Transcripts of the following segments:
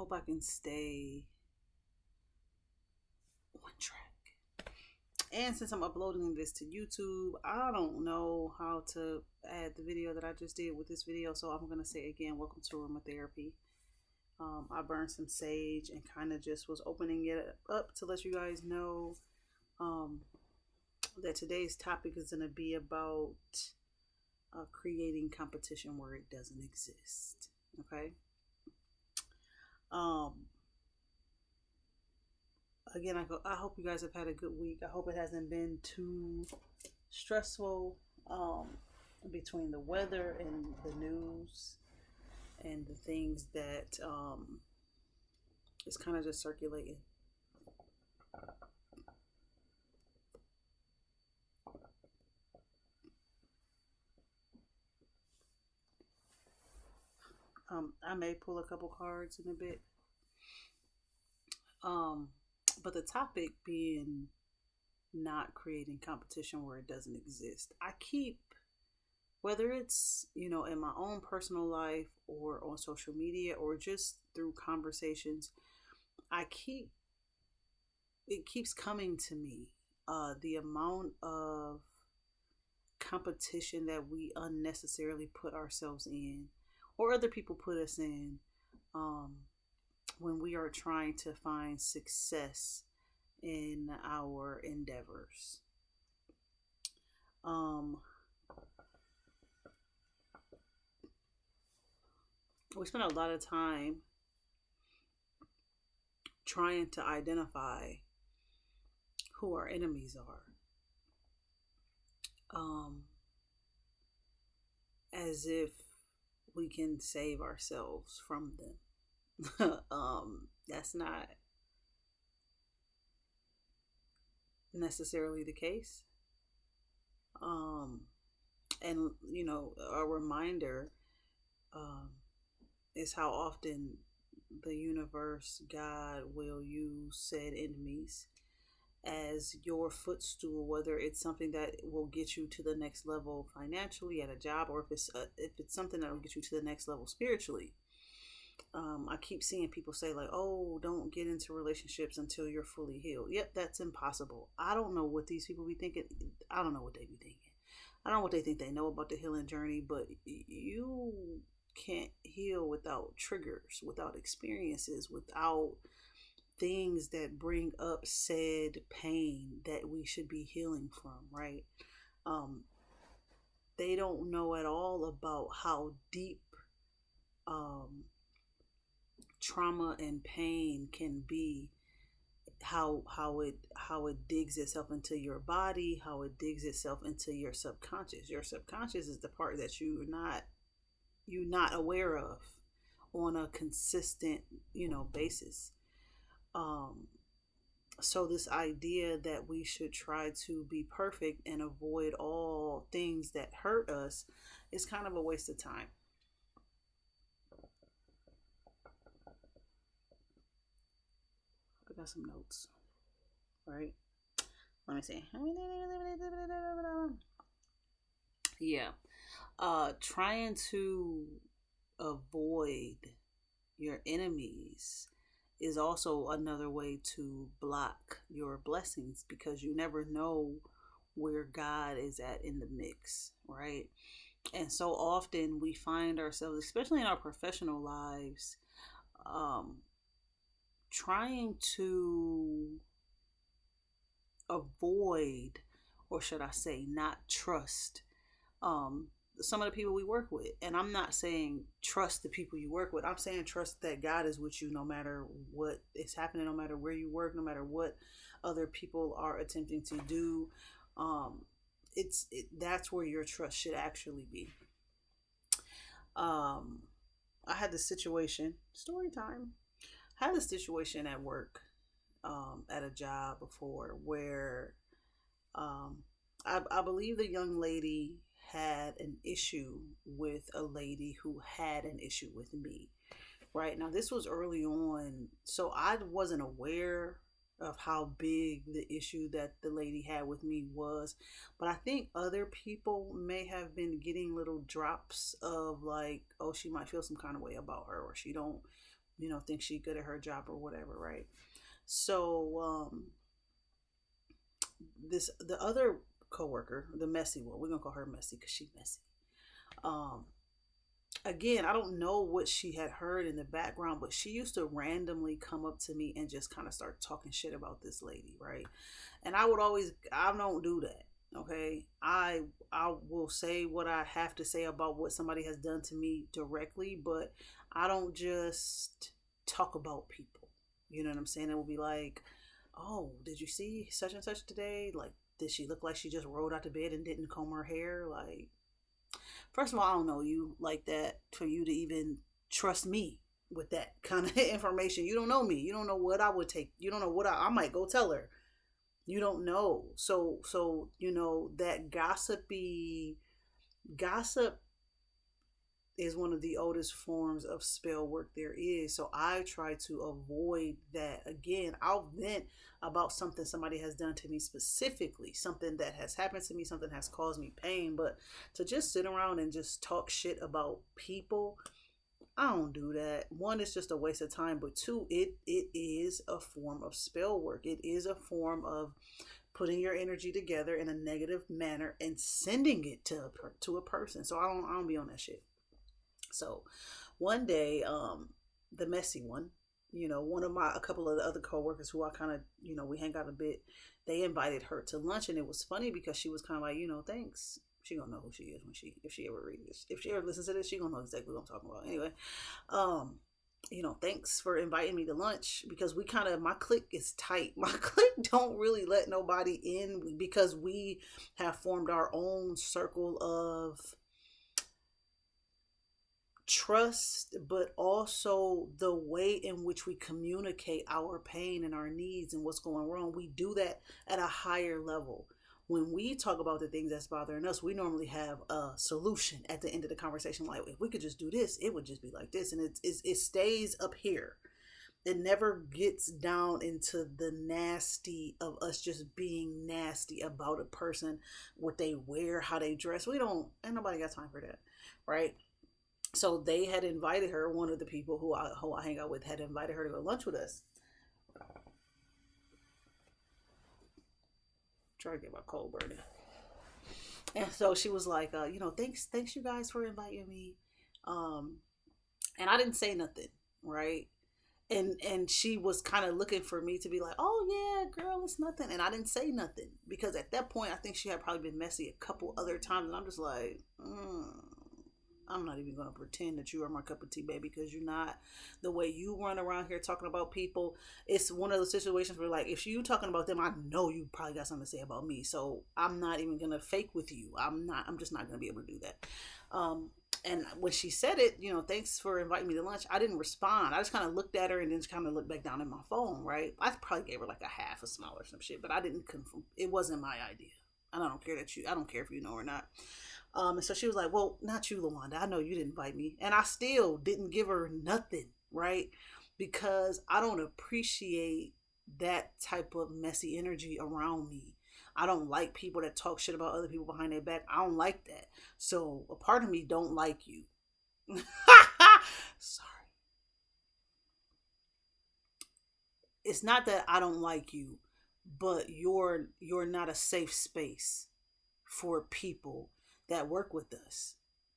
hope I can stay on track. And since I'm uploading this to YouTube, I don't know how to add the video that I just did with this video. So I'm going to say again, welcome to aromatherapy. I burned some sage and kind of just was opening it up to let you guys know that today's topic is going to be about creating competition where it doesn't exist. Okay. Again, I hope you guys have had a good week. I hope it hasn't been too stressful between the weather and the news and the things that is kind of just circulating. I may pull a couple cards in a bit. But the topic being not creating competition where it doesn't exist. I keep, whether it's, in my own personal life or on social media or just through conversations, it keeps coming to me. The amount of competition that we unnecessarily put ourselves in or other people put us in, when we are trying to find success in our endeavors. We spend a lot of time trying to identify who our enemies are. As if we can save ourselves from them. That's not necessarily the case. And a reminder is how often the universe, God, will use said enemies as your footstool, whether it's something that will get you to the next level financially at a job, or if it's something that will get you to the next level spiritually. I keep seeing people say like, oh, don't get into relationships until you're fully healed. Yep, that's impossible. I don't know what these people be thinking. I don't know what they be thinking. I don't know what they think they know about the healing journey, but you can't heal without triggers, without experiences, without things that bring up said pain that we should be healing from, right? They don't know at all about how deep trauma and pain can be, how it digs itself into your body, how it digs itself into your subconscious. Your subconscious is the part that you're not aware of on a consistent basis. So this idea that we should try to be perfect and avoid all things that hurt us is kind of a waste of time. I got some notes, right? Let me see. Yeah. Trying to avoid your enemies is also another way to block your blessings, because you never know where God is at in the mix, right? And so often we find ourselves, especially in our professional lives, trying to avoid, or should I say not trust, some of the people we work with. And I'm not saying trust the people you work with. I'm saying trust that God is with you no matter what is happening, no matter where you work, no matter what other people are attempting to do. That's where your trust should actually be. I had this situation, story time. I had this situation at work, at a job before, where I believe the young lady had an issue with a lady who had an issue with me. Right now, this was early on, so I wasn't aware of how big the issue that the lady had with me was, but I think other people may have been getting little drops of like, oh, she might feel some kind of way about her, or she don't thinks she good at her job or whatever, right? So the other coworker, the messy one, we're gonna call her messy because she messy. Um, Again, I don't know what she had heard in the background, but she used to randomly come up to me and just kind of start talking shit about this lady, right? And I would always, I don't do that. Okay, I will say what I have to say about what somebody has done to me directly, but I don't just talk about people. You know what I'm saying? It will be like, oh, did you see such and such today? Like, did she look like she just rolled out of bed and didn't comb her hair? Like, first of all, I don't know you like that for you to even trust me with that kind of information. You don't know me. You don't know what I would take. You don't know what I might go tell her. You don't know. So that gossip is one of the oldest forms of spell work there is. So I try to avoid that. Again, I'll vent about something somebody has done to me specifically, something that has happened to me, something has caused me pain. But to just sit around and just talk shit about people, I don't do that. One, it's just a waste of time. But two, it is a form of spell work. It is a form of putting your energy together in a negative manner and sending it to a person. So I don't be on that shit. So one day, the messy one, one of a couple of the other coworkers who I kind of, we hang out a bit, they invited her to lunch. And it was funny because she was kind of like, thanks. She gonna know who she is if she ever reads this. If she ever listens to this, she gonna know exactly what I'm talking about. Anyway, thanks for inviting me to lunch, because my clique is tight. My clique don't really let nobody in because we have formed our own circle of trust, but also the way in which we communicate our pain and our needs and what's going wrong. We do that at a higher level. When we talk about the things that's bothering us, we normally have a solution at the end of the conversation. Like, if we could just do this, it would just be like this. And it stays up here. It never gets down into the nasty of us just being nasty about a person, what they wear, how they dress. Ain't nobody got time for that, right? So they had invited her, one of the people who I hang out with had invited her to go to lunch with us. Try to get my cold burning. And so she was like, thanks you guys for inviting me. And I didn't say nothing, right? And she was kind of looking for me to be like, oh yeah, girl, it's nothing. And I didn't say nothing because at that point, I think she had probably been messy a couple other times. And I'm just like, I'm not even going to pretend that you are my cup of tea, baby, because you're not. The way you run around here talking about people, it's one of those situations where, like, if you talking about them, I know you probably got something to say about me. So I'm not even going to fake with you. I'm just not going to be able to do that. And when she said it, thanks for inviting me to lunch, I didn't respond. I just kind of looked at her and then just kind of looked back down at my phone, right? I probably gave her like a half a smile or some shit, but I didn't confirm. It wasn't my idea. And I don't care if you know or not. And so she was like, well, not you, LaWanda. I know you didn't invite me. And I still didn't give her nothing, right? Because I don't appreciate that type of messy energy around me. I don't like people that talk shit about other people behind their back. I don't like that. So a part of me don't like you. Sorry. It's not that I don't like you, but you're not a safe space for people that work with us.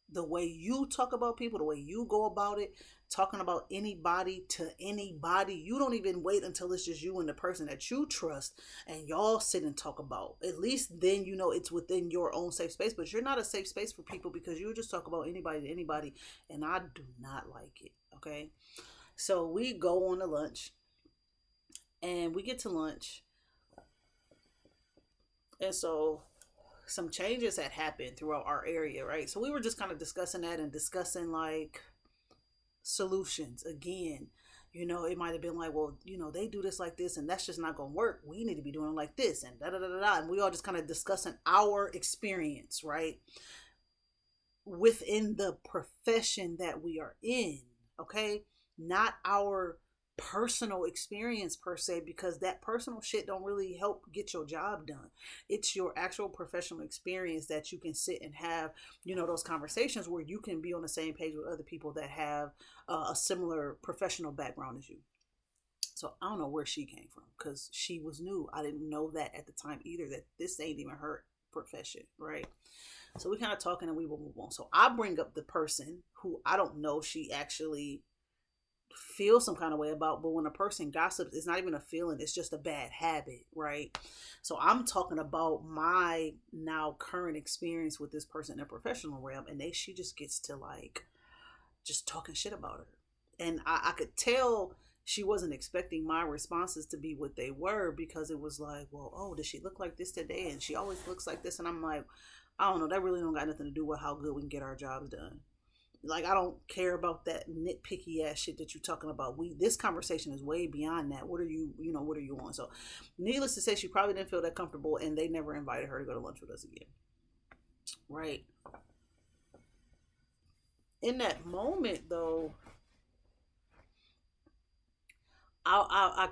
The way you talk about people, the way you go about it, talking about anybody to anybody, you don't even wait until it's just you and the person that you trust and y'all sit and talk about. At least then it's within your own safe space, but you're not a safe space for people because you just talk about anybody to anybody, and I do not like it, okay? So we go on to lunch, and we get to lunch, and so some changes had happened throughout our area, right? So we were just kind of discussing that and discussing like solutions. Again, it might have been like, well, they do this like this and that's just not gonna work. We need to be doing it like this and da da da da. And we all just kind of discussing our experience, right? Within the profession that we are in, okay? Not our personal experience per se, because that personal shit don't really help get your job done. It's your actual professional experience that you can sit and have, those conversations where you can be on the same page with other people that have a similar professional background as you. So I don't know where she came from, because she was new. I didn't know that at the time either, that this ain't even her profession, right? So we kind of talking and we will move on. So I bring up the person who I don't know she actually feel some kind of way about, but when a person gossips, it's not even a feeling, it's just a bad habit, right? So I'm talking about my now current experience with this person in a professional realm, and she just gets to like just talking shit about her. And I could tell she wasn't expecting my responses to be what they were, because it was like, well, oh, does she look like this today? And she always looks like this. And I'm like, I don't know, that really don't got nothing to do with how good we can get our jobs done. Like, I don't care about that nitpicky ass shit that you're talking about. This conversation is way beyond that. What are you on? So needless to say, she probably didn't feel that comfortable, and they never invited her to go to lunch with us again. Right. In that moment though, I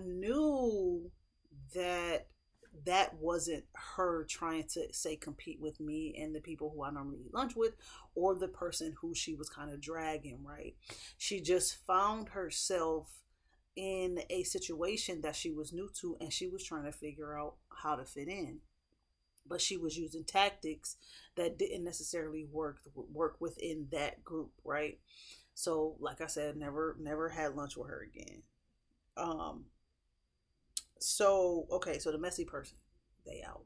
knew that wasn't her trying to say compete with me and the people who I normally eat lunch with, or the person who she was kind of dragging, right? She just found herself in a situation that she was new to, and she was trying to figure out how to fit in. But she was using tactics that didn't necessarily work within that group, right? So like I said, never had lunch with her again. So okay, so the messy person, they out.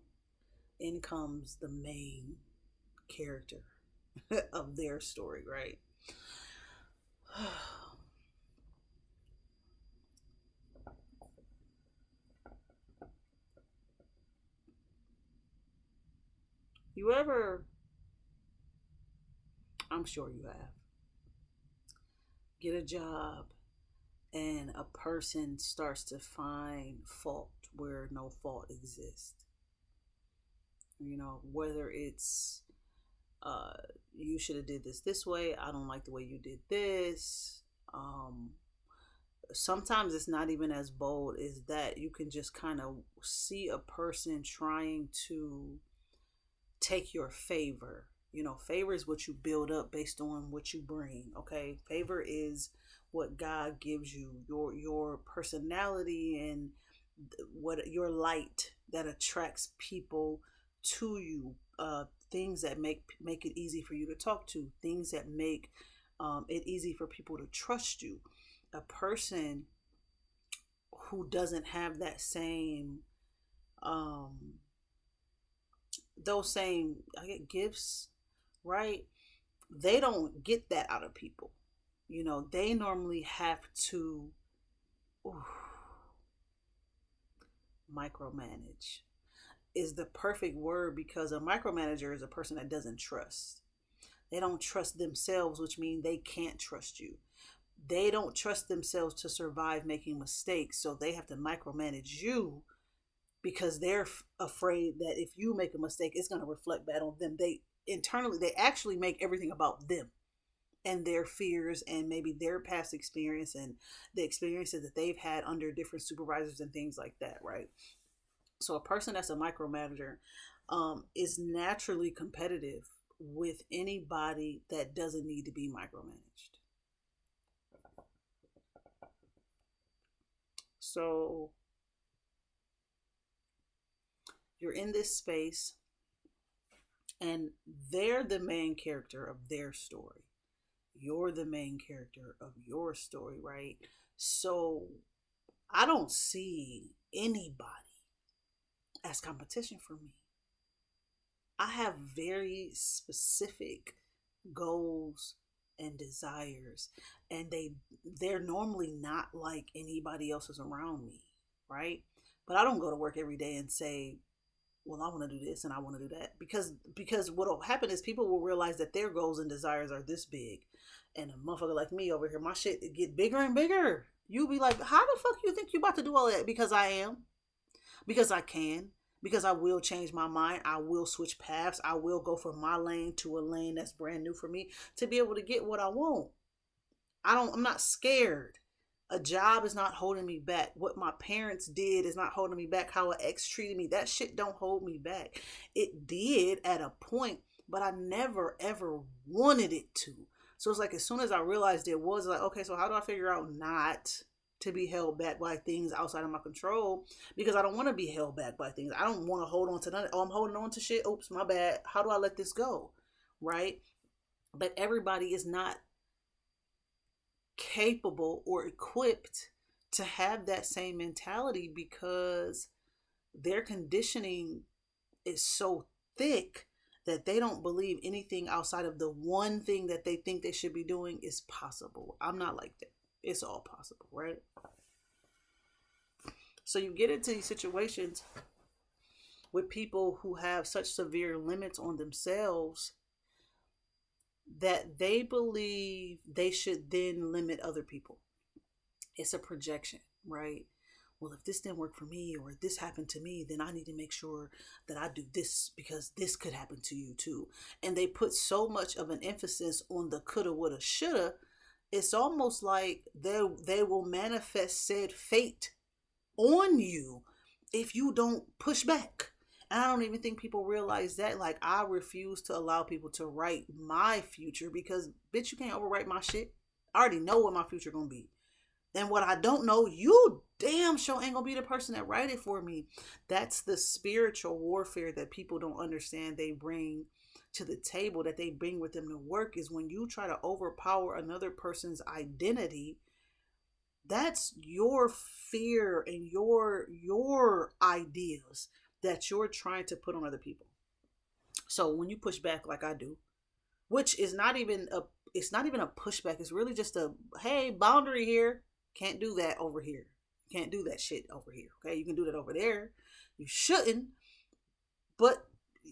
In comes the main character of their story, right? You ever, I'm sure you have, get a job and a person starts to find fault where no fault exists. Whether it's you should have did this way, I don't like the way you did this. Sometimes it's not even as bold as that. You can just kind of see a person trying to take your favor. Favor is what you build up based on what you bring. Okay, favor is what God gives you, your personality, and what your light that attracts people to you. Things that make it easy for you to talk to, things that make it easy for people to trust you. A person who doesn't have that same those same, I get gifts, right? They don't get that out of people. They normally have to micromanage is the perfect word, because a micromanager is a person that doesn't trust. They don't trust themselves, which means they can't trust you. They don't trust themselves to survive making mistakes, so they have to micromanage you, because they're afraid that if you make a mistake, it's going to reflect bad on them. They actually make everything about them and their fears and maybe their past experience and the experiences that they've had under different supervisors and things like that, right? So a person that's a micromanager is naturally competitive with anybody that doesn't need to be micromanaged. So you're in this space and they're the main character of their story. You're the main character of your story, right? So I don't see anybody as competition for me. I have very specific goals and desires, and they're normally not like anybody else's around me, right? But I don't go to work every day and say, well, I want to do this and I want to do that, because what'll happen is people will realize that their goals and desires are this big, and a motherfucker like me over here, my shit get bigger and bigger. You'll be like, how the fuck you think you about to do all that? Because I am, because I can, because I will change my mind. I will switch paths. I will go from my lane to a lane that's brand new for me to be able to get what I want. I'm not scared. A job is not holding me back. What my parents did is not holding me back. How an ex treated me, that shit don't hold me back. It did at a point, but I never ever wanted it to. So it's like as soon as I realized it was like, okay, so how do I figure out not to be held back by things outside of my control? Because I don't want to be held back by things. I don't want to hold on to none. Oh, I'm holding on to shit. Oops, my bad. How do I let this go? Right? But everybody is not capable or equipped to have that same mentality because their conditioning is so thick that they don't believe anything outside of the one thing that they think they should be doing is possible. I'm not like that. It's all possible, right? So you get into these situations with people who have such severe limits on themselves that they believe they should then limit other people. It's a projection, right? Well, if this didn't work for me or if this happened to me, then I need to make sure that I do this because this could happen to you too. And they put so much of an emphasis on the coulda, woulda, shoulda. It's almost like they will manifest said fate on you if you don't push back. And I don't even think people realize that. Like, I refuse to allow people to write my future because, bitch, you can't overwrite my shit. I already know what my future gonna be. And what I don't know, you damn sure ain't gonna be the person that write it for me. That's the spiritual warfare that people don't understand they bring to the table, that they bring with them to work, is when you try to overpower another person's identity. That's your fear and your ideas that you're trying to put on other people. So when you push back like I do, which is not even a pushback, it's really just a, hey, boundary here. Can't do that over here. Can't do that shit over here. Okay, you can do that over there. You shouldn't, but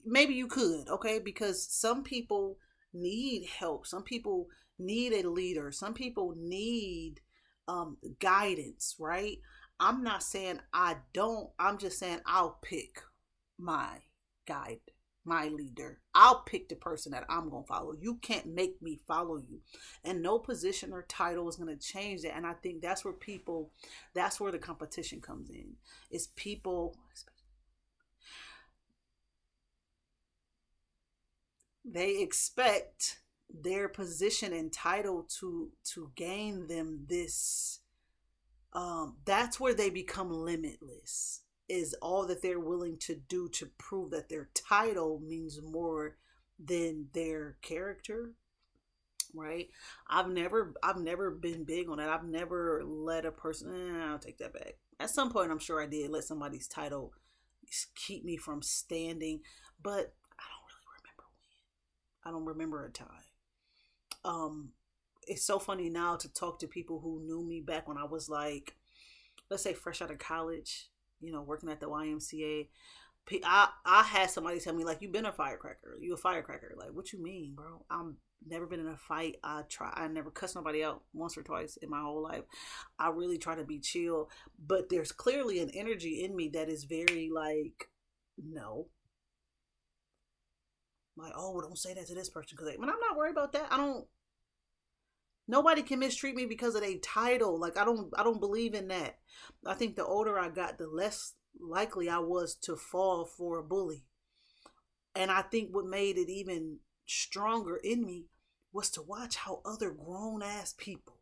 maybe you could, okay? Because some people need help. Some people need a leader. Some people need guidance, right? I'm not saying I don't. I'm just saying I'll pick my guide, my leader. I'll pick the person that I'm going to follow. You can't make me follow you. And no position or title is going to change that. And I think that's where the competition comes in. Is people, they expect their position and title to gain them this. That's where they become limitless, is all that they're willing to do to prove that their title means more than their character, right? I've never been big on that. I've never let a person, I'll take that back. At some point, I'm sure I did let somebody's title keep me from standing, but I don't really remember when. I don't remember a time. It's so funny now to talk to people who knew me back when I was like, let's say fresh out of college, working at the YMCA. I had somebody tell me, like, you've been a firecracker. You a firecracker. Like, what you mean, bro? I'm never been in a fight. I never cussed nobody out once or twice in my whole life. I really try to be chill. But there's clearly an energy in me that is very like, no. Like, oh, well, don't say that to this person. Because I'm not worried about that. Nobody can mistreat me because of a title. Like, I don't believe in that. I think the older I got, the less likely I was to fall for a bully. And I think what made it even stronger in me was to watch how other grown ass people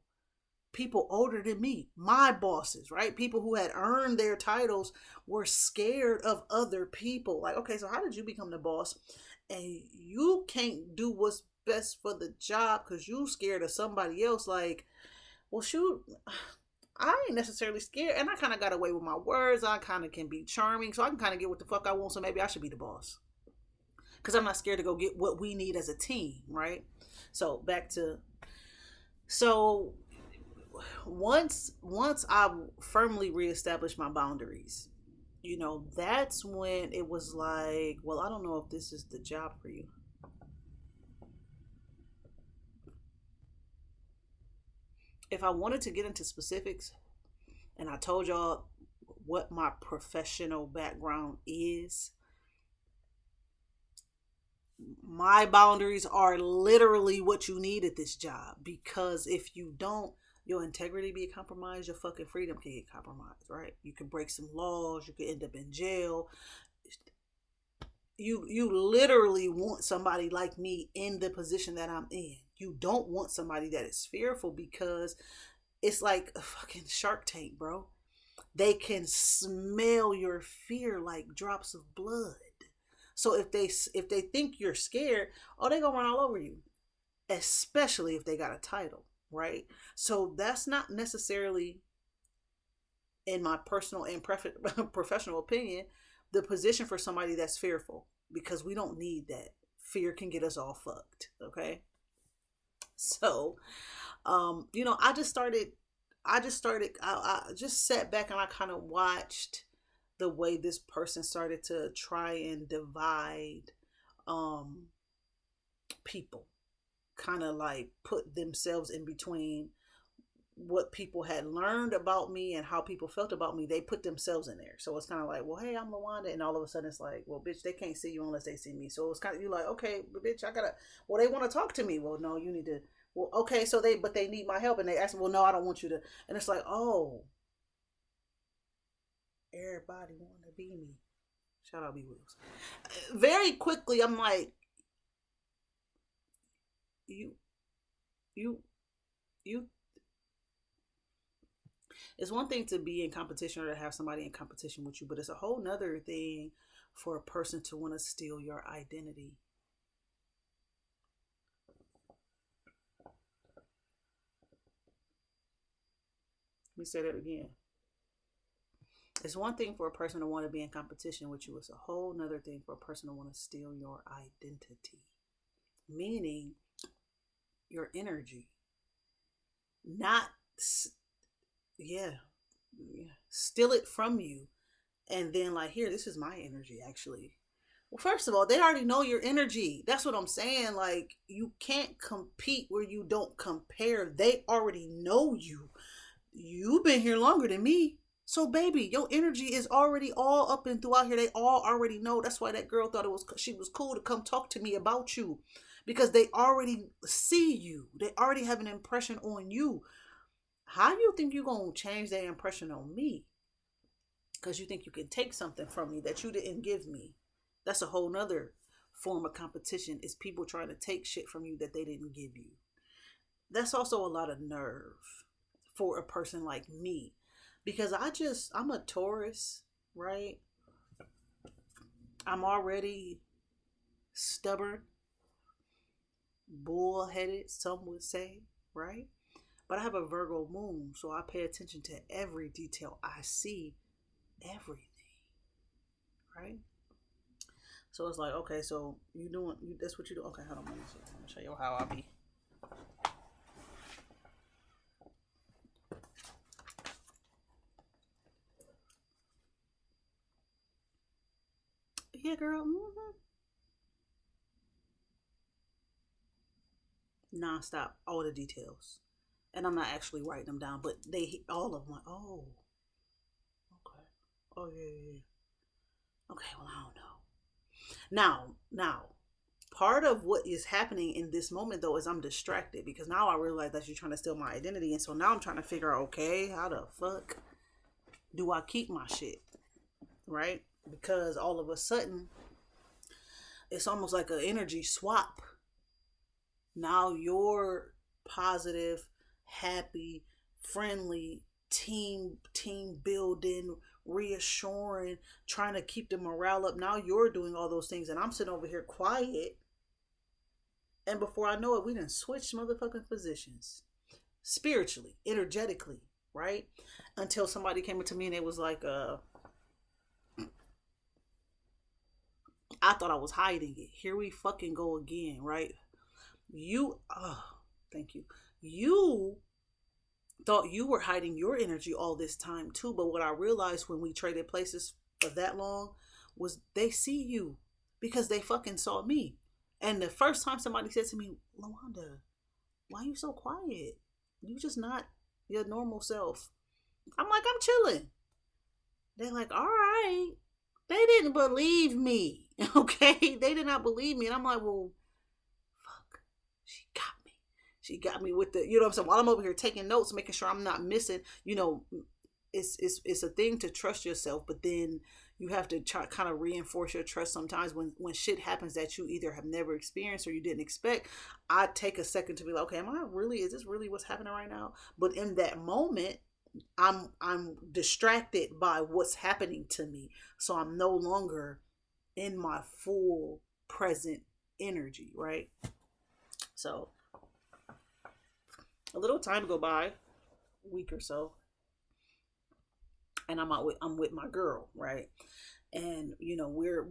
older than me, my bosses, right? People who had earned their titles were scared of other people. Like, okay, so how did you become the boss? And you can't do what's best for the job because you scared of somebody else. Like, well, shoot, I ain't necessarily scared, and I kind of got away with my words. I kind of can be charming, so I can kind of get what the fuck I want. So maybe I should be the boss because I'm not scared to go get what we need as a team, right? So once I firmly reestablished my boundaries, that's when it was like, well, I don't know if this is the job for you. If I wanted to get into specifics, and I told y'all what my professional background is, my boundaries are literally what you need at this job. Because if you don't, your integrity be compromised, your fucking freedom can get compromised, right? You can break some laws, you could end up in jail. You literally want somebody like me in the position that I'm in. You don't want somebody that is fearful, because it's like a fucking Shark Tank, bro. They can smell your fear like drops of blood. So if they think you're scared, oh, they gonna run all over you. Especially if they got a title, right? So that's not necessarily, in my personal and professional opinion, the position for somebody that's fearful, because we don't need that. Fear can get us all fucked, okay? So, I just sat back and I kind of watched the way this person started to try and divide people, kind of like put themselves in between what people had learned about me and how people felt about me. They put themselves in there. So it's kind of like, well, hey, I'm LaWanda. And all of a sudden it's like, well, bitch, they can't see you unless they see me. So it's kind of, you're like, okay, but bitch, well, they want to talk to me. Well, no, you need to, well, okay. So they need my help. And they ask me, well, no, I don't want you to. And it's like, oh, everybody want to be me. Shout out B Wills. Very quickly, I'm like, you, it's one thing to be in competition or to have somebody in competition with you, but it's a whole nother thing for a person to want to steal your identity. Let me say that again. It's one thing for a person to want to be in competition with you. It's a whole nother thing for a person to want to steal your identity. Meaning your energy. Not, steal it from you. And then like, here, this is my energy actually. Well, first of all, they already know your energy. That's what I'm saying. Like, you can't compete where you don't compare. They already know you. You've been here longer than me. So, baby, your energy is already all up and throughout here. They all already know. That's why that girl thought she was cool to come talk to me about you. Because they already see you. They already have an impression on you. How do you think you're going to change that impression on me? Because you think you can take something from me that you didn't give me. That's a whole nother form of competition, is people trying to take shit from you that they didn't give you. That's also a lot of nerve for a person like me. Because I'm a Taurus, right? I'm already stubborn, bullheaded, some would say, right? But I have a Virgo moon, so I pay attention to every detail. I see everything, right? So it's like, okay, so that's what you do. Okay, hold on, let me show you how I be. Yeah, girl. Mm-hmm. Non-stop, all the details. And I'm not actually writing them down, but all of them, like, oh, okay. Oh, yeah. Okay, well, I don't know. Now, part of what is happening in this moment, though, is I'm distracted, because now I realize that you're trying to steal my identity. And so now I'm trying to figure out, okay, how the fuck do I keep my shit, right? Because all of a sudden, it's almost like an energy swap. Now you're positive, happy, friendly, team building, reassuring, trying to keep the morale up. Now you're doing all those things, and I'm sitting over here quiet. And before I know it, we done switched motherfucking positions. Spiritually, energetically, right? Until somebody came up to me and it was like, I thought I was hiding it. Here we fucking go again, right? Thank you. You thought you were hiding your energy all this time too, but what I realized when we traded places for that long was they see you because they fucking saw me. And the first time somebody said to me, LaWanda, why are you so quiet? You just not your normal self. I'm like, I'm chilling. They're like, all right. They didn't believe me. Okay? They did not believe me. And I'm like, well, fuck. She got me. She got me with the, you know what I'm saying? While I'm over here taking notes, making sure I'm not missing, you know, it's a thing to trust yourself, but then you have to try kind of reinforce your trust sometimes when shit happens that you either have never experienced or you didn't expect. I take a second to be like, okay, is this really what's happening right now? But in that moment, I'm distracted by what's happening to me. So I'm no longer in my full present energy, right? So a little time go by, a week or so, and I'm with my girl, right? And you know, we're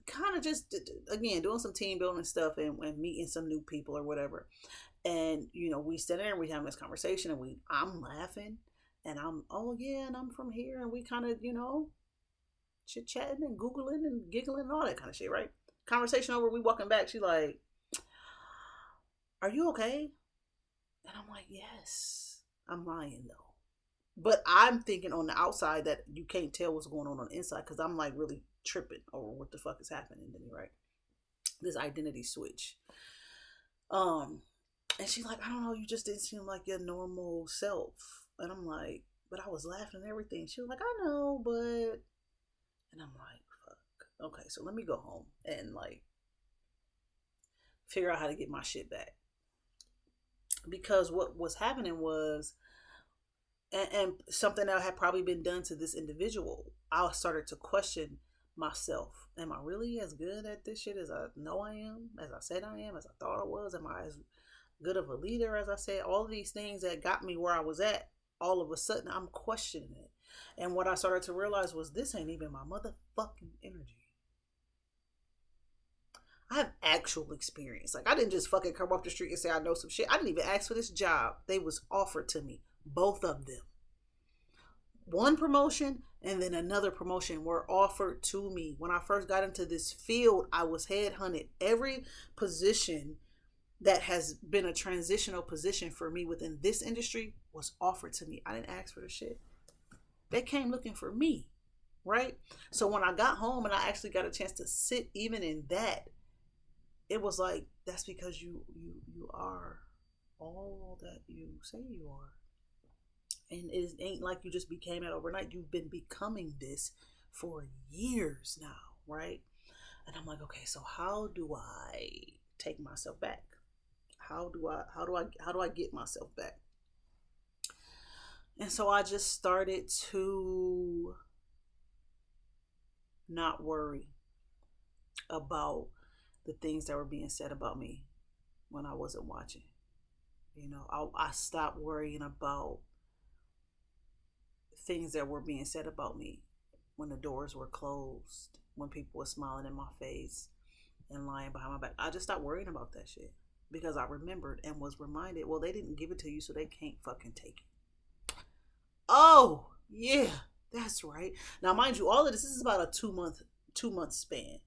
kind of just again doing some team building stuff and meeting some new people or whatever. And you know, we sit there and we having this conversation, and I'm laughing, and I'm, oh yeah, and I'm from here, and we kind of, you know, chit chatting and googling and giggling and all that kind of shit, right? Conversation over, we walking back. She like, "Are you okay?" And I'm like, "Yes." I'm lying though. But I'm thinking on the outside that you can't tell what's going on the inside, because I'm like really tripping over what the fuck is happening to me, right? This identity switch. And she's like, "I don't know, you just didn't seem like your normal self." And I'm like, "But I was laughing and everything." She was like, "I know, but," and I'm like, fuck. Okay, so let me go home and like figure out how to get my shit back. Because what was happening was, and something that had probably been done to this individual, I started to question myself. Am I really as good at this shit as I know I am? As I said I am? As I thought I was? Am I as good of a leader as I said? All of these things that got me where I was at, all of a sudden I'm questioning it. And what I started to realize was, this ain't even my motherfucking energy. I have actual experience. Like, I didn't just fucking come off the street and say I know some shit. I didn't even ask for this job. They was offered to me. Both of them. One promotion and then another promotion were offered to me. When I first got into this field, I was headhunted. Every position that has been a transitional position for me within this industry was offered to me. I didn't ask for the shit. They came looking for me, right? So when I got home and I actually got a chance to sit even in that, it was like, that's because you are all that you say you are. And it ain't like you just became it overnight. You've been becoming this for years now, right? And I'm like, okay, so how do I take myself back? How do I get myself back? And so I just started to not worry about the things that were being said about me when I wasn't watching. You know, I stopped worrying about things that were being said about me when the doors were closed, when people were smiling in my face and lying behind my back. I just stopped worrying about that shit because I remembered and was reminded, well, they didn't give it to you, so they can't fucking take it. Oh, yeah, that's right. Now, mind you, all of this is about a 2 month span.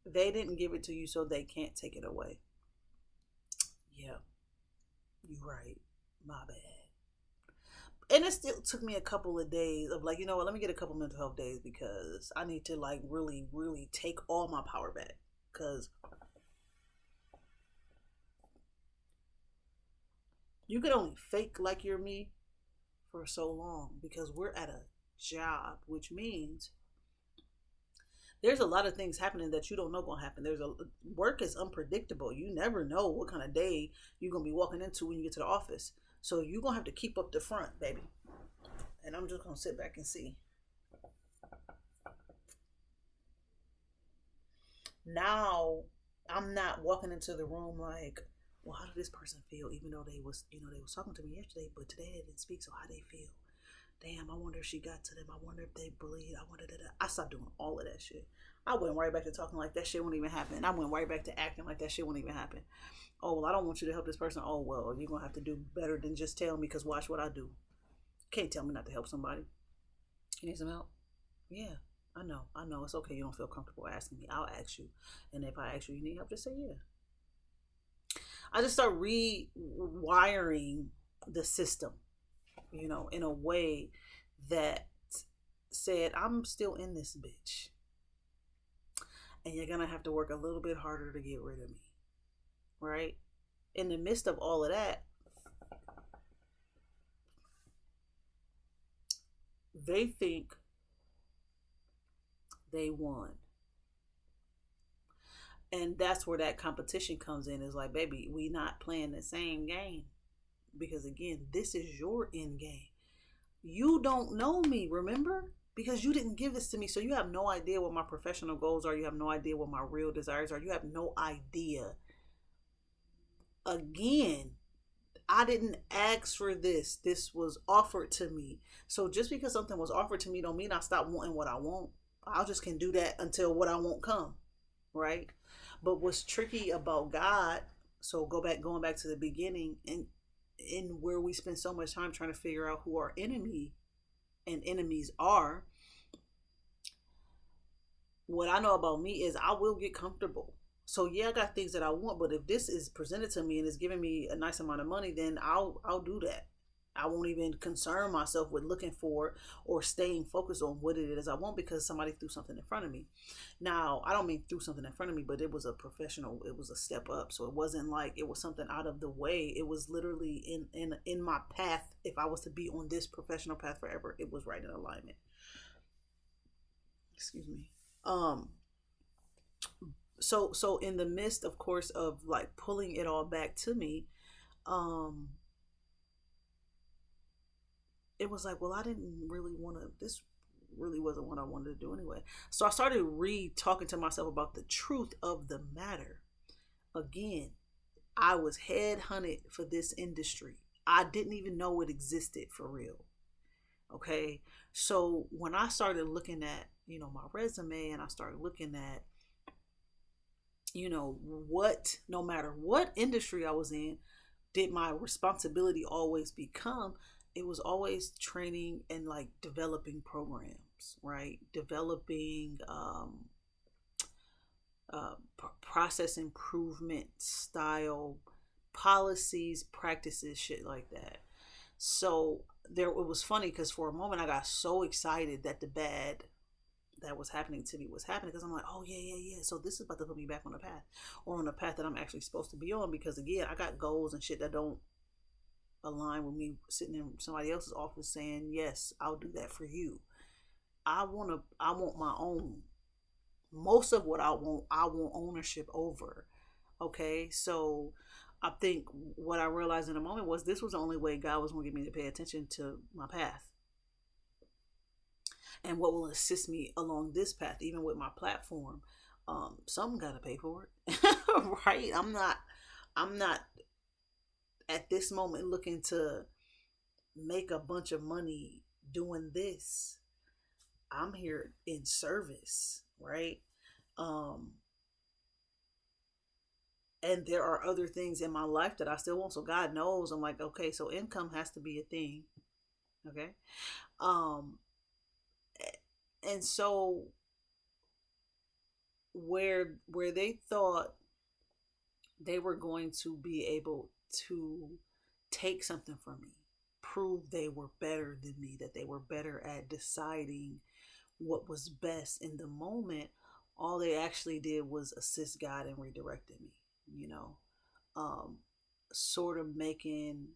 They didn't give it to you, so they can't take it away. Yeah, you're right. My bad. And it still took me a couple of days of like, you know what, let me get a couple mental health days because I need to like really, really take all my power back. Because you can only fake like you're me for so long because we're at a job, which means there's a lot of things happening that you don't know gonna happen. Work is unpredictable. You never know what kind of day you're gonna be walking into when you get to the office. So you're gonna have to keep up the front, baby. And I'm just gonna sit back and see. Now I'm not walking into the room like, well, how did this person feel? Even though they was talking to me yesterday, but today they didn't speak, so how they feel? Damn, I wonder if she got to them. I wonder if they bleed. I stopped doing all of that shit. I went right back to talking like that shit wouldn't even happen. I went right back to acting like that shit wouldn't even happen. Oh, well, I don't want you to help this person. Oh, well, you're going to have to do better than just tell me because watch what I do. Can't tell me not to help somebody. You need some help? Yeah, I know. It's okay. You don't feel comfortable asking me. I'll ask you. And if I ask you need help, just say yeah. I just start rewiring the system, in a way that said, I'm still in this bitch. and you're going to have to work a little bit harder to get rid of me. Right? In the midst of all of that, they think they won. And that's where that competition comes in. Is like, baby, we not playing the same game. Because again, this is your end game. You don't know me, remember? Because you didn't give this to me. So you have no idea what my professional goals are. You have no idea what my real desires are. You have no idea. Again, I didn't ask for this. This was offered to me. So just because something was offered to me don't mean I stop wanting what I want. I just can do that until what I want come. Right? But what's tricky about God, so going back to the beginning, and in where we spend so much time trying to figure out who our enemy and enemies are, what I know about me is I will get comfortable. So yeah, I got things that I want, but if this is presented to me and is giving me a nice amount of money, then I'll do that. I won't even concern myself with looking for or staying focused on what it is I want because somebody threw something in front of me. Now, I don't mean threw something in front of me, but it was a professional, it was a step up. So it wasn't like it was something out of the way. It was literally in my path. If I was to be on this professional path forever, it was right in alignment. Excuse me. So in the midst, of course, of like pulling it all back to me, it was like, well, I didn't really want to, this really wasn't what I wanted to do anyway. So I started talking to myself about the truth of the matter. Again, I was headhunted for this industry. I didn't even know it existed for real. Okay. So when I started looking at, my resume, and I started looking at, no matter what industry I was in, did my responsibility always become, it was always training and like developing programs, right? Developing process improvement style policies, practices, shit like that. So it was funny because for a moment I got so excited that the bad that was happening to me was happening, because I'm like, oh yeah. So this is about to put me back on the path, or on the path that I'm actually supposed to be on. Because again, I got goals and shit that don't align with me sitting in somebody else's office saying, yes, I'll do that for you. I want my own. Most of what I want ownership over. Okay, so I think what I realized in a moment was this was the only way God was going to get me to pay attention to my path. And what will assist me along this path, even with my platform. Someone got to pay for it. Right? I'm not at this moment looking to make a bunch of money doing this. I'm here in service, right? And there are other things in my life that I still want. So God knows. I'm like, okay, so income has to be a thing. Okay. And so where they thought they were going to be able to take something from me, prove they were better than me, that they were better at deciding what was best in the moment, all they actually did was assist God and redirected me, sort of making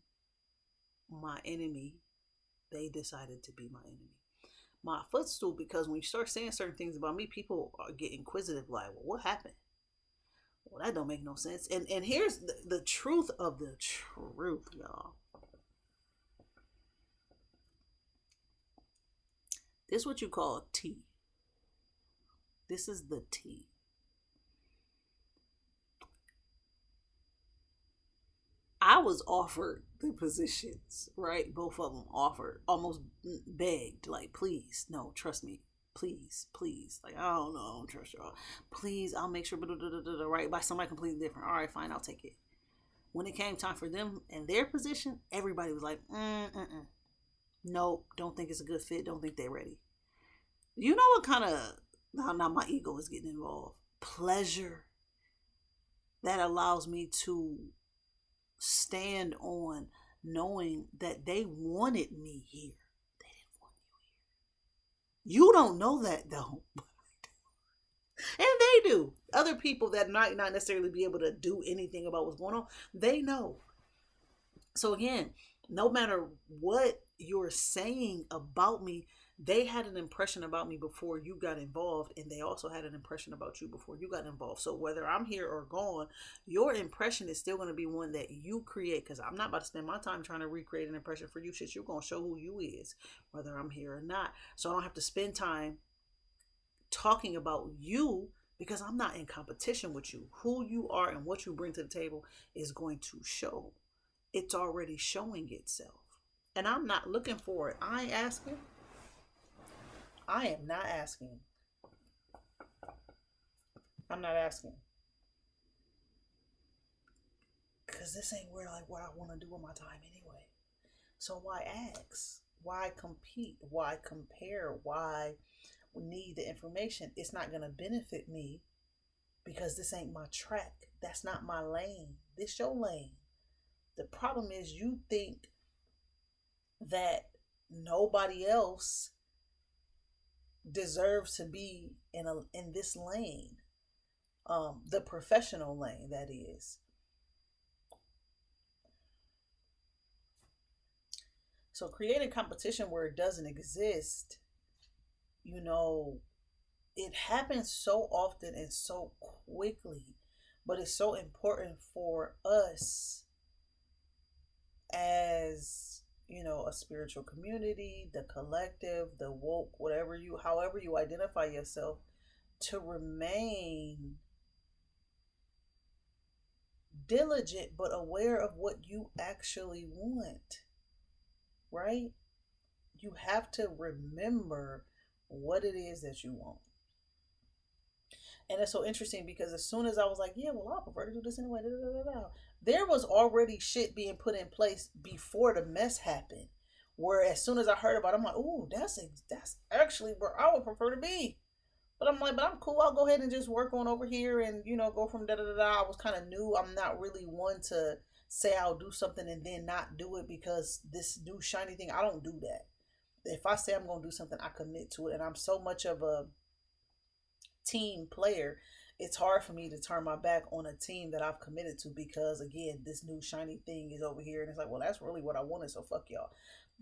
my enemy, they decided to be my enemy. My footstool, because when you start saying certain things about me, people get inquisitive, like, well, what happened? Well, that don't make no sense. And here's the truth of the truth, y'all. This is what you call tea. This is the tea. I was offered the positions, right? Both of them offered, almost begged, like, please, no, trust me. Please. Like, I don't know, I don't trust y'all. Please, I'll make sure, right? By somebody completely different. All right, fine, I'll take it. When it came time for them and their position, everybody was like, nope, don't think it's a good fit. Don't think they're ready. You know what kind of, now my ego is getting involved. Pleasure that allows me to stand on knowing that they wanted me here. They didn't want you here. You don't know that though. And they do. Other people that might not necessarily be able to do anything about what's going on, they know. So again, no matter what you're saying about me, they had an impression about me before you got involved, and they also had an impression about you before you got involved. So whether I'm here or gone, your impression is still going to be one that you create, because I'm not about to spend my time trying to recreate an impression for you. Shit, you're going to show who you is, whether I'm here or not. So I don't have to spend time talking about you, because I'm not in competition with you. Who you are and what you bring to the table is going to show. It's already showing itself. And I'm not looking for it. I ain't asking. I am not asking. I'm not asking. Because this ain't where like what I want to do with my time anyway. So why ask? Why compete? Why compare? Why need the information? It's not going to benefit me, because this ain't my track. That's not my lane. This your lane. The problem is you think that nobody else deserves to be in this lane, the professional lane, that is. So creating competition where it doesn't exist, it happens so often and so quickly, but it's so important for us as a spiritual community, the collective, the woke, however you identify yourself, to remain diligent but aware of what you actually want, right? You have to remember what it is that you want. And it's so interesting, because as soon as I was like, yeah, well, I prefer to do this anyway, there was already shit being put in place before the mess happened. Where as soon as I heard about it, I'm like, ooh, that's actually where I would prefer to be. But I'm like, but I'm cool. I'll go ahead and just work on over here and, go from da-da-da-da. I was kind of new. I'm not really one to say I'll do something and then not do it because this new shiny thing. I don't do that. If I say I'm going to do something, I commit to it. And I'm so much of a team player, it's hard for me to turn my back on a team that I've committed to, because again, this new shiny thing is over here and it's like, well, that's really what I wanted, so fuck y'all.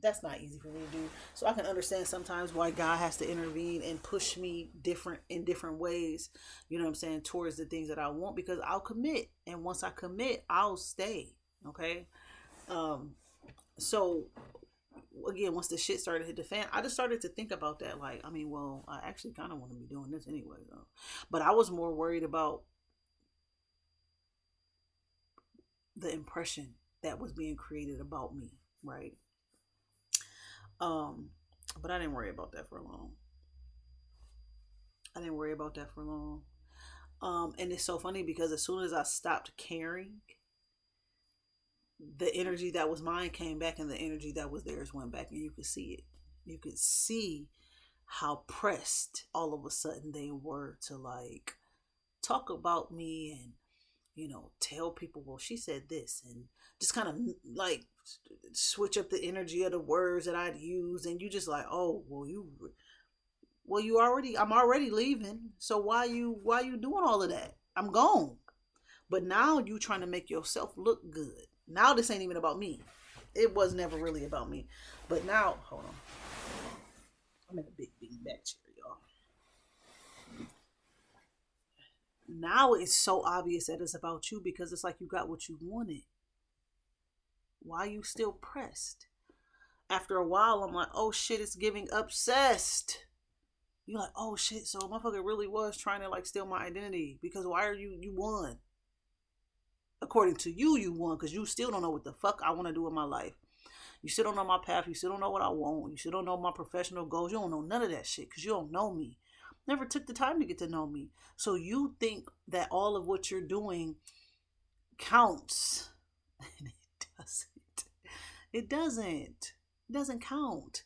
That's not easy for me to do. So I can understand sometimes why God has to intervene and push me in different ways, towards the things that I want, because I'll commit, and once I commit, I'll stay. Okay. So again, once the shit started to hit the fan, I just started to think about that. Like, I actually kind of want to be doing this anyway, though. But I was more worried about the impression that was being created about me, right? But I didn't worry about that for long. And it's so funny, because as soon as I stopped caring, the energy that was mine came back, and the energy that was theirs went back, and you could see it. You could see how pressed all of a sudden they were to like talk about me and tell people, well, she said this, and just kind of like switch up the energy of the words that I'd use. And you just like, oh, I'm already leaving, so why you doing all of that? I'm gone. But now you trying to make yourself look good. Now this ain't even about me. It was never really about me. But now, hold on, I'm in a big back chair, y'all. Now it's so obvious that it's about you, because it's like you got what you wanted. Why are you still pressed? After a while, I'm like, oh shit, it's giving obsessed. You're like, oh shit, so motherfucker really was trying to like steal my identity, because why are you won? According to you, you won, because you still don't know what the fuck I want to do in my life. You still don't know my path. You still don't know what I want. You still don't know my professional goals. You don't know none of that shit, because you don't know me. Never took the time to get to know me. So you think that all of what you're doing counts. And it doesn't. It doesn't. It doesn't count.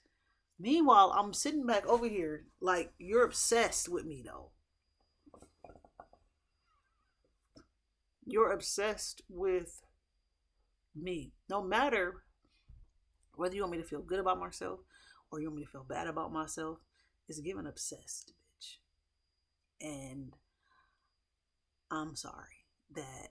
Meanwhile, I'm sitting back over here like, you're obsessed with me, though. You're obsessed with me. No matter whether you want me to feel good about myself or you want me to feel bad about myself, it's given obsessed, bitch. And I'm sorry that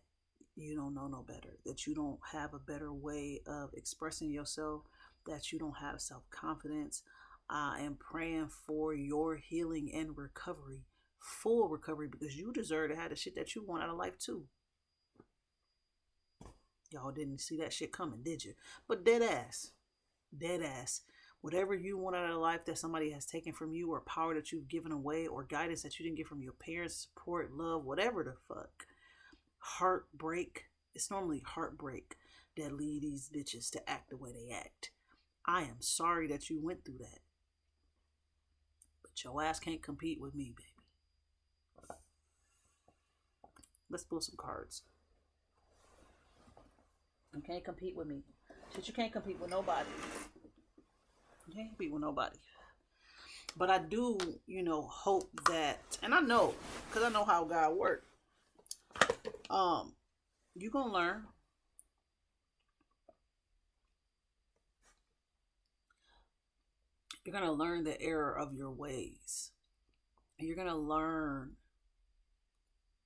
you don't know no better, that you don't have a better way of expressing yourself, that you don't have self confidence. I am praying for your healing and recovery, full recovery, because you deserve to have the shit that you want out of life too. Y'all didn't see that shit coming, did you? But dead ass. Whatever you want out of life that somebody has taken from you, or power that you've given away, or guidance that you didn't get from your parents, support, love, whatever the fuck. Heartbreak. It's normally heartbreak that lead these bitches to act the way they act. I am sorry that you went through that. But your ass can't compete with me, baby. Let's pull some cards. You can't compete with me. Shit, you can't compete with nobody. You can't compete with nobody. But I do, hope that, and I know, because I know how God works. You're gonna learn. You're gonna learn the error of your ways. And you're gonna learn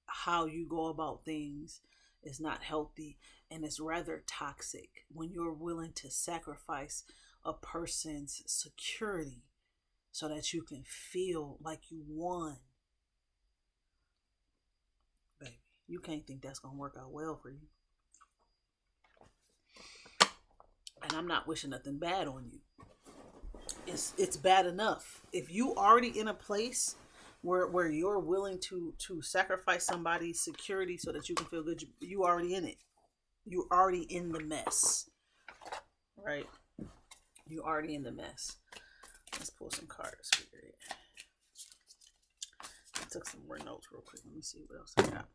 how you go about things is not healthy, and it's rather toxic when you're willing to sacrifice a person's security so that you can feel like you won. Baby, you can't think that's gonna work out well for you. And I'm not wishing nothing bad on you. It's bad enough. If you already in a place where you're willing to sacrifice somebody's security so that you can feel good, you already in it. You already in the mess. Right? You already in the mess. Let's pull some cards, Spirit. I took some more notes real quick. Let me see what else I got.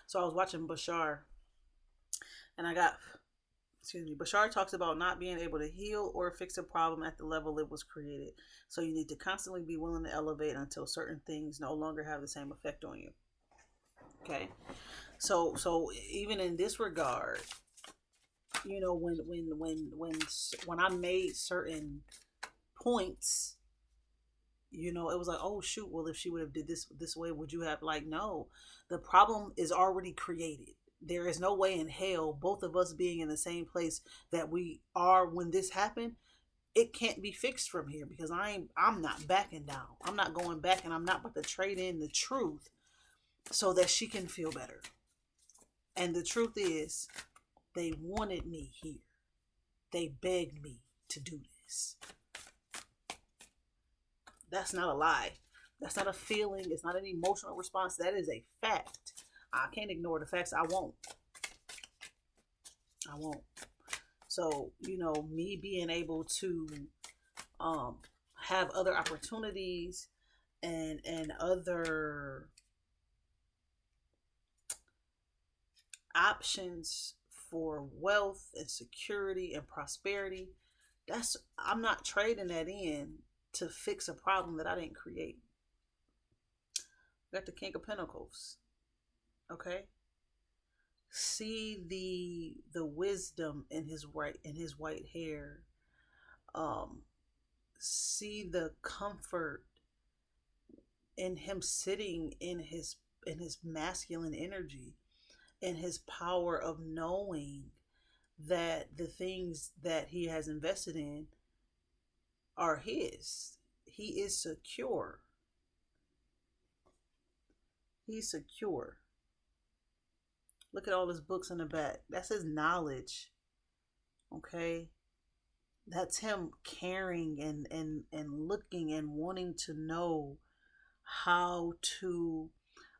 So I was watching Bashar, and Bashar talks about not being able to heal or fix a problem at the level it was created. So you need to constantly be willing to elevate until certain things no longer have the same effect on you. Okay. So even in this regard, when I made certain points, it was like, oh shoot, well, if she would have did this way, would you have, like, no, the problem is already created. There is no way in hell, both of us being in the same place that we are when this happened, it can't be fixed from here, because I'm not backing down. I'm not going back, and I'm not about to trade in the truth so that she can feel better. And the truth is, they wanted me here. They begged me to do this. That's not a lie. That's not a feeling. It's not an emotional response. That is a fact. I can't ignore the facts. I won't. So, me being able to have other opportunities and other options for wealth and security and prosperity, I'm not trading that in to fix a problem that I didn't create. Got the King of Pentacles. Okay? See the wisdom in his white hair. See the comfort in him sitting in his masculine energy, in his power of knowing that the things that he has invested in are his. He is secure. He's secure. Look at all his books in the back. That's his knowledge. Okay? That's him caring and looking and wanting to know how to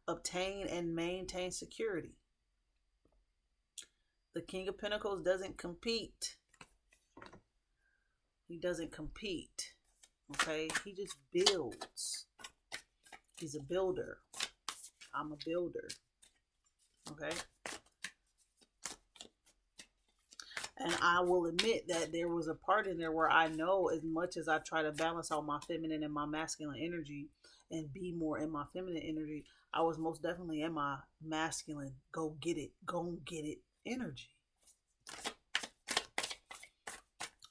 obtain and maintain security. The King of Pentacles doesn't compete. He doesn't compete. Okay? He just builds. He's a builder. I'm a builder. Okay? And I will admit that there was a part in there where I know, as much as I try to balance out my feminine and my masculine energy and be more in my feminine energy, I was most definitely in my masculine, go get it energy.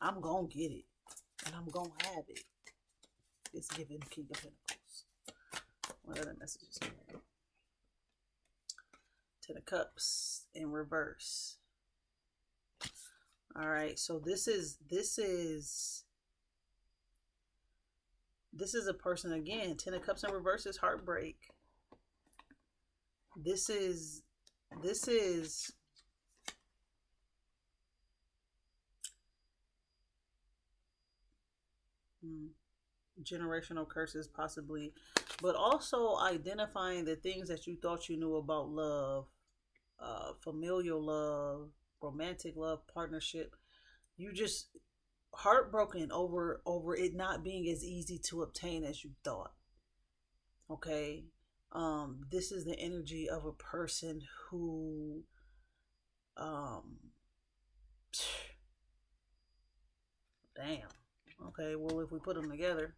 I'm gonna get it, and I'm gonna have it. It's given King of Pentacles. What other messages? Ten of Cups in reverse. All right, so this is a person again. Ten of Cups in reverse is heartbreak. This is generational curses possibly, but also identifying the things that you thought you knew about love, familial love, romantic love, partnership. You just heartbroken over it not being as easy to obtain as you thought. Okay. This is the energy of a person who damn. Okay, well, if we put them together,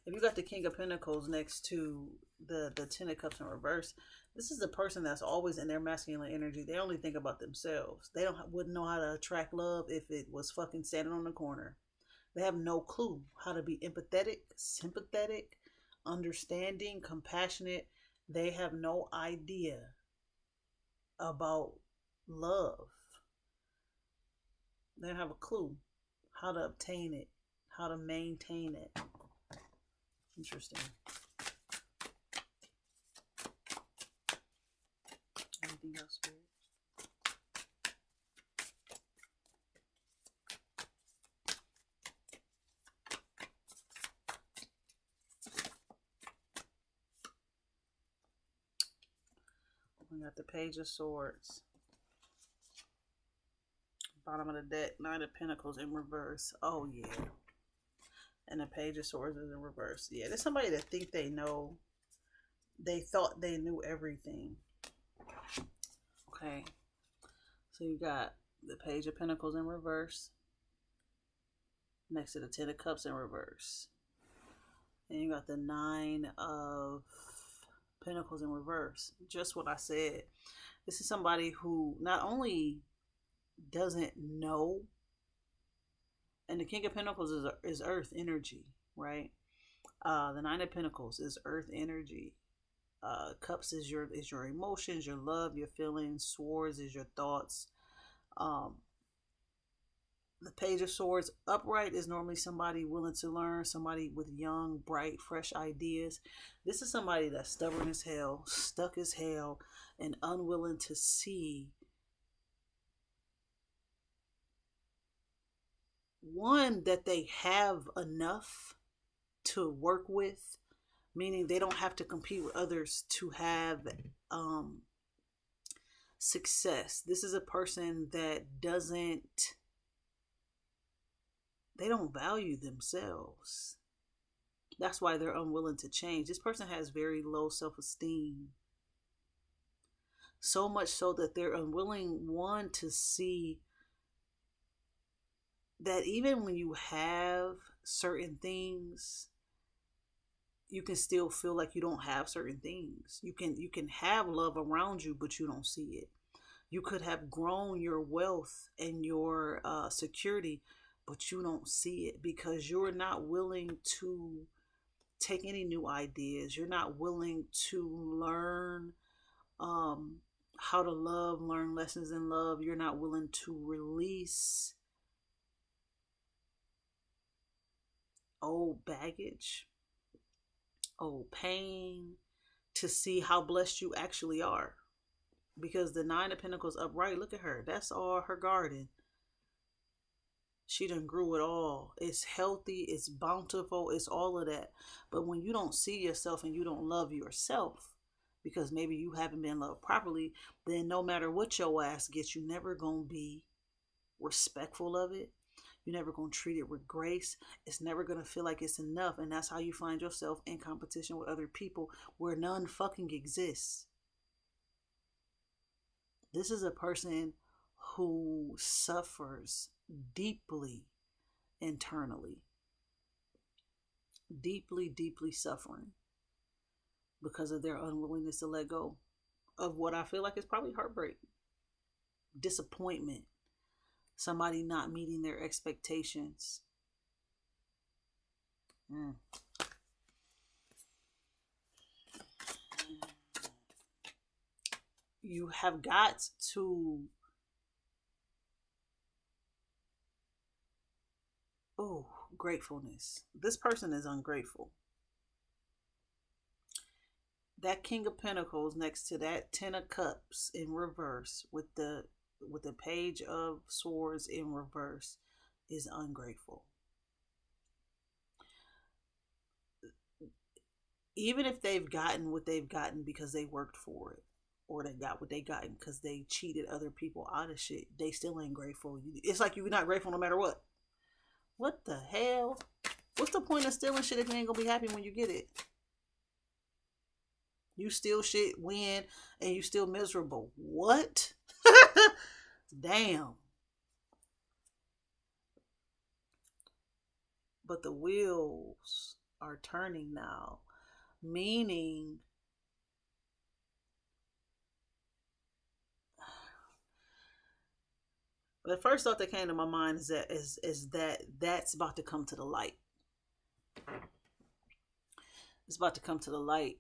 if you got the King of Pentacles next to the Ten of Cups in reverse, this is the person that's always in their masculine energy. They only think about themselves. They wouldn't know how to attract love if it was fucking standing on the corner. They have no clue how to be empathetic, sympathetic, understanding, compassionate. They have no idea about love. They don't have a clue how to obtain it, how to maintain it. Interesting. Anything else, Spirit? We got the Page of Swords. Bottom of the deck, Nine of Pentacles in reverse. Oh, yeah. And the Page of Swords is in reverse. Yeah, there's somebody that think they know. They thought they knew everything. Okay. So you got the Page of Pentacles in reverse. Next to the Ten of Cups in reverse. And you got the Nine of Pentacles in reverse. Just what I said. This is somebody who not only doesn't know, and the King of Pentacles is earth energy, right? The Nine of Pentacles is earth energy. Cups is your emotions, your love, your feelings. Swords is your thoughts. The Page of Swords upright is normally somebody willing to learn, somebody with young, bright, fresh ideas. This is somebody that's stubborn as hell, stuck as hell, and unwilling to see one, that they have enough to work with, meaning they don't have to compete with others to have success. This is a person that they don't value themselves. That's why they're unwilling to change. This person has very low self-esteem. So much so that they're unwilling, one, to see that even when you have certain things, you can still feel like you don't have certain things. You can have love around you, but you don't see it. You could have grown your wealth and your security, but you don't see it because you're not willing to take any new ideas. You're not willing to learn how to love, learn lessons in love. You're not willing to release old baggage, old pain, to see how blessed you actually are. Because the Nine of Pentacles upright, look at her. That's all her garden. She done grew it all. It's healthy, it's bountiful, it's all of that. But when you don't see yourself and you don't love yourself, because maybe you haven't been loved properly, then no matter what your ass gets, you never gonna be respectful of it. You're never gonna treat it with grace. It's never gonna feel like it's enough. And that's how you find yourself in competition with other people where none fucking exists. This is a person who suffers deeply internally. Deeply, deeply suffering. because of their unwillingness to let go of what I feel like is probably heartbreak, disappointment, somebody not meeting their expectations. Mm. You have got to, oh, gratefulness. This person is ungrateful. That King of Pentacles next to that Ten of Cups in reverse with the Page of Swords in reverse is ungrateful. Even if they've gotten what they've gotten because they worked for it, or they got what they got because they cheated other people out of shit, they still ain't grateful. It's like you're not grateful no matter what. What the hell? What's the point of stealing shit if you ain't gonna be happy when you get it? You steal shit, win, and you still miserable. What? Damn. But the wheels are turning now, meaning the first thought that came to my mind is that that's about to come to the light. It's about to come to the light.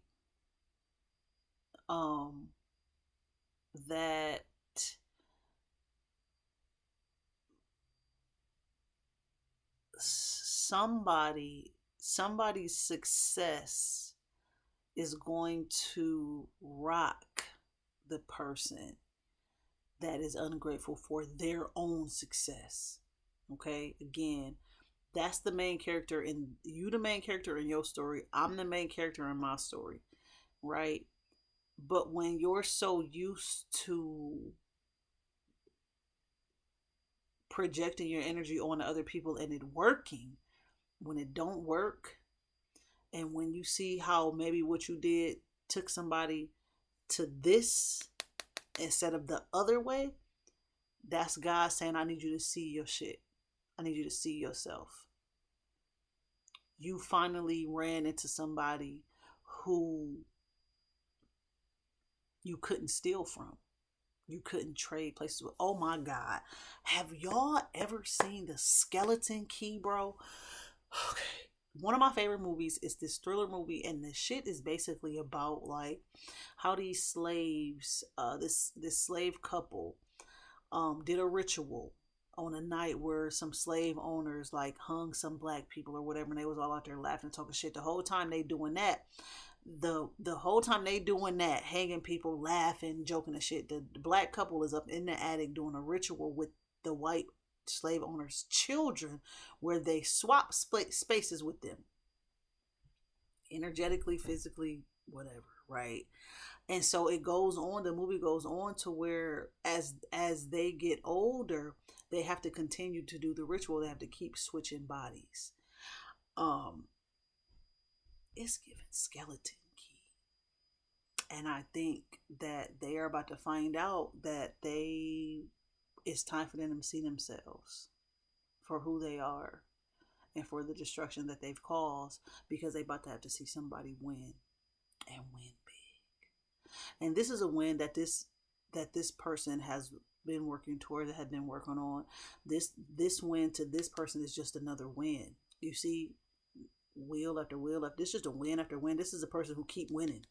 That somebody's success is going to rock the person that is ungrateful for their own success. Okay, again, that's the main character in you, the main character in your story. I'm the main character in my story, right? But when you're so used to projecting your energy on other people and it working, when it don't work, and when you see how maybe what you did took somebody to this instead of the other way, that's God saying, I need you to see your shit. I need you to see yourself. You finally ran into somebody who you couldn't steal from. You couldn't trade places with. Oh my God. Have y'all ever seen the Skeleton Key, bro? Okay. One of my favorite movies is this thriller movie, and the shit is basically about like how these slaves, this slave couple, did a ritual on a night where some slave owners like hung some black people or whatever, and they was all out there laughing and talking shit. The whole time they doing that, the whole time they doing that, hanging people, laughing, joking and shit, the black couple is up in the attic doing a ritual with the white slave owners' children, where they swap spaces with them, energetically, physically, whatever, right? And so it goes on, the movie goes on to where as they get older, they have to continue to do the ritual. They have to keep switching bodies. It's given Skeleton Key. And I think that they are about to find out that it's time for them to see themselves for who they are and for the destruction that they've caused, because they about to have to see somebody win, and win big. And this is a win that this person has been working toward, that had been working on. This win to this person is just another win. You see, wheel after wheel after, this is just a win after win. This is a person who keep winning,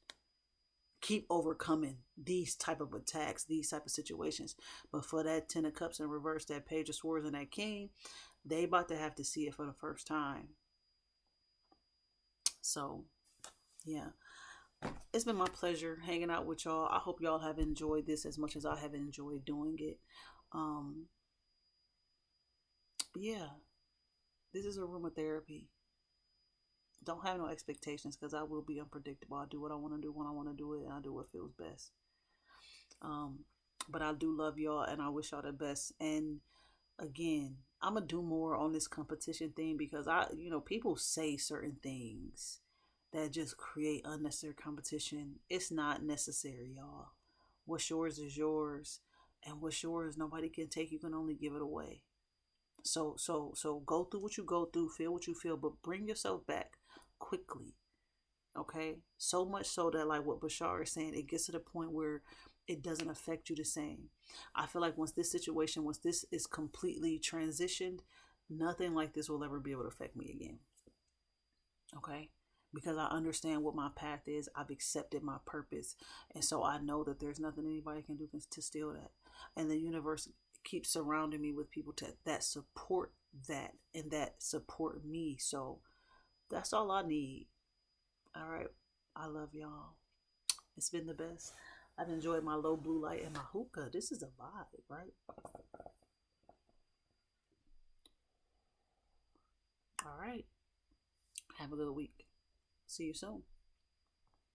keep overcoming these type of attacks, these type of situations. But for that Ten of Cups in reverse, that Page of Swords, and that King, they about to have to see it for the first time. So yeah, it's been my pleasure hanging out with y'all. I hope y'all have enjoyed this as much as I have enjoyed doing it. Yeah, this is a room of therapy. Don't have no expectations, because I will be unpredictable. I do what I want to do when I want to do it, and I do what feels best. But I do love y'all, and I wish y'all the best. And again, I'm gonna do more on this competition thing, because people say certain things that just create unnecessary competition. It's not necessary, y'all. What's yours is yours, and what's yours nobody can take. You can only give it away. So go through what you go through, feel what you feel, but bring yourself back quickly. Okay. So much so that, like what Bashar is saying, it gets to the point where it doesn't affect you the same. I feel like once this is completely transitioned, nothing like this will ever be able to affect me again. Okay. Because I understand what my path is. I've accepted my purpose. And so I know that there's nothing anybody can do to steal that. And the universe keeps surrounding me with people that support that and that support me. So that's all I need. All right. I love y'all. It's been the best. I've enjoyed my low blue light and my hookah. This is a vibe, right? All right. Have a good week. See you soon.